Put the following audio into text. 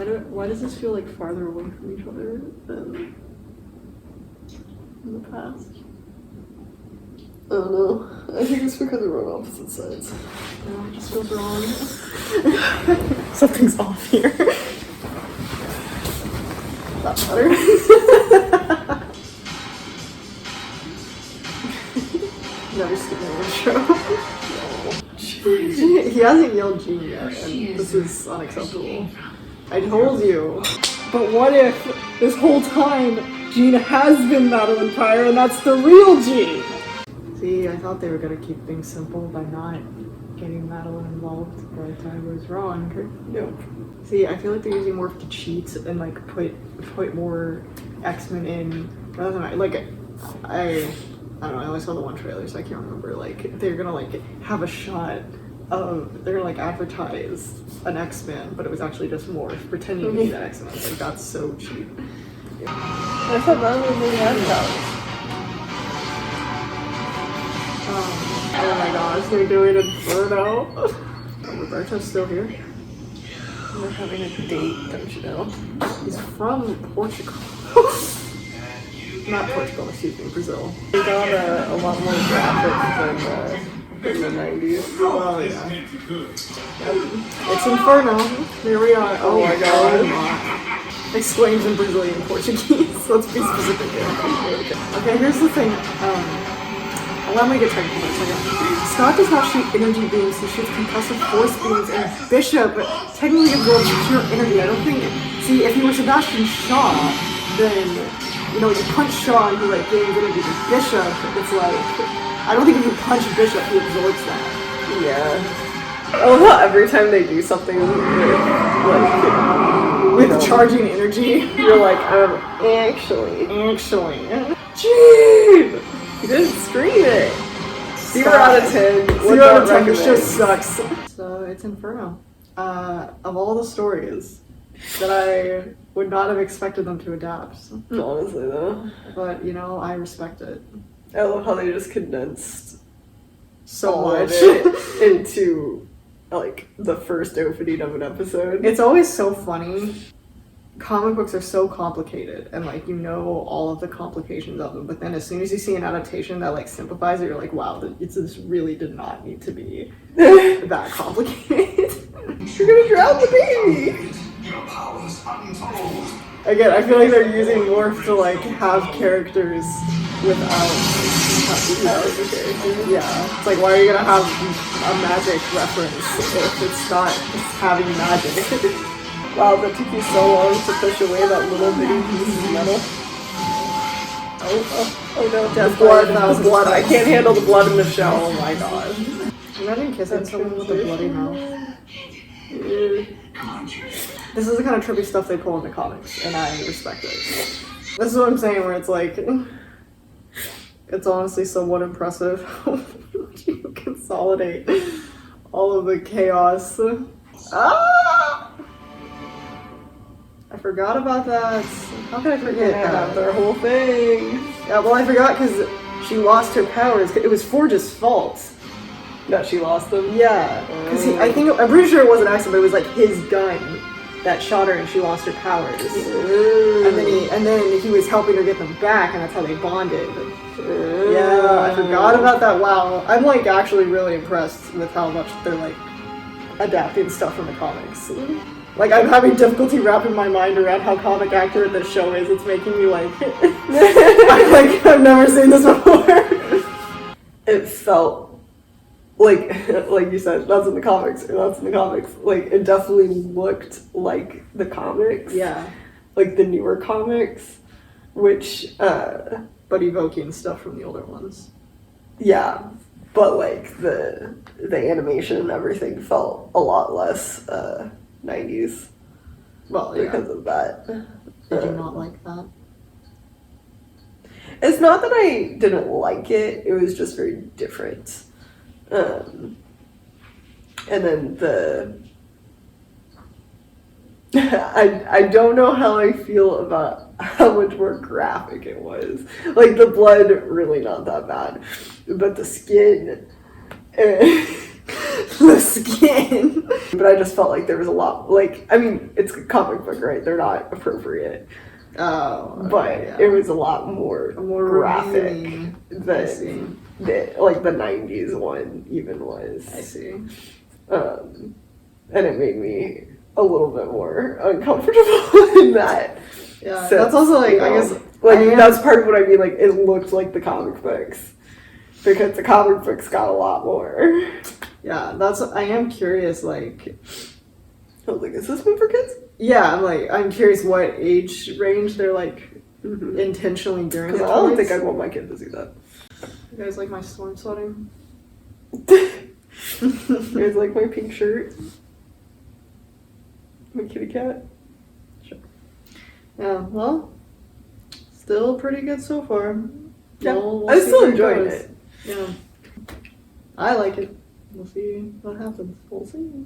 Why does this feel like farther away from each other than in the past? I don't know. I think it's because we're on opposite sides. No, it just feels wrong. Something's off here. That's better. Never skipping the intro. He hasn't yelled Gene yet, and this is unacceptable. I told you. But what if this whole time Gene has been Madeline Pryor and that's the real Gene? See, I thought they were gonna keep things simple by not getting Madeline involved, but I was wrong. Nope. See, I feel like they're using more to cheat and like put more X-Men in. Rather than like I don't know. I only saw the one trailer, so I can't remember. Like they're gonna like have a shot of they're gonna like advertise an X-Men, but it was actually just Morph pretending to be that X-Men. Like that's so cheap. I thought that was really advertised. Oh my gosh, they're doing Inferno. Oh, Roberto's still here. They're having a date, don't you know? He's from Portugal. Not Portugal, excuse me, Brazil. They got a lot more graphics than in the 90s. Oh yeah. It's Inferno. Here we are. Oh my god. Exclaims in Brazilian Portuguese. Let's be specific here. Okay, here's the thing. Allow me to get technical for a second. Scott does not shoot energy beams, he shoots concussive force beams, and Bishop technically absorbs pure energy. I don't think. See, if he were Sebastian Shaw, then, you know, you punch Shaw and he, like, gains energy. But Bishop, it's like, I don't think if you punch Bishop, he absorbs that. Yeah. I love how every time they do something with charging energy, you're like, actually. Gene! You didn't scream it. 0 out of 10. 0 out of 10, which just sucks. So it's Inferno. Of all the stories that I would not have expected them to adapt. Honestly, though. But, you know, I respect it. I love how they just condensed so much into, like, the first opening of an episode. It's always so funny. Comic books are so complicated, and like you know all of the complications of them, but then as soon as you see an adaptation that like simplifies it, you're like, wow, this really did not need to be that complicated. You're gonna drown the baby! Again, I feel like they're using Morph to like have characters without the characters. Yeah, it's like, why are you gonna have a magic reference if it's not having magic? Wow, that took you so long to push away that little bitty piece of metal. Oh no, death blood. The blood. I can't handle the blood in the show. Oh my god. Imagine kissing someone with a bloody mouth. This is the kind of trippy stuff they pull in the comics, and I respect it. This is what I'm saying, where it's like, it's honestly somewhat impressive how you consolidate all of the chaos. Ah! I forgot about that. How could I forget that? Their whole thing. Yeah, well, I forgot because she lost her powers. It was Forge's fault that she lost them. Yeah, because I'm pretty sure it wasn't an accident, but it was like his gun that shot her, and she lost her powers. And then he was helping her get them back, and that's how they bonded. Yeah, I forgot about that. Wow, I'm like actually really impressed with how much they're like adapting stuff from the comics. Like, I'm having difficulty wrapping my mind around how comic accurate this show is. It's making me like, I've never seen this before. It felt like you said, that's in the comics. Like, it definitely looked like the comics. Yeah. Like the newer comics, which, but evoking stuff from the older ones. Yeah, but like the animation and everything felt a lot less, 90s. Well, yeah. Because of that. Did you not like that? It's not that I didn't like it, it was just very different. And then I don't know how I feel about how much more graphic it was. Like, the blood, really not that bad. But the skin, the skin. But I just felt like there was a lot, like, I mean, it's a comic book, right? They're not appropriate. Oh. But yeah. it was a lot more graphic revealing. than like the 90s one even was. I see. And it made me a little bit more uncomfortable in that. Yeah, sense, that's also like, you know? I guess, like that's part of what I mean. Like it looked like the comic books because the comic books got a lot more. yeah, I am curious, like, I was like, is this one for kids? yeah, I'm curious what age range they're like intentionally doing it. Because I don't think I'd want my kid to see that. You guys like my storm sweating? You guys like my pink shirt? My kitty cat? Yeah, well, still pretty good so far. Yeah, We'll I'm see still where enjoying goes. it. Yeah. I like it. We'll see what happens. We'll see.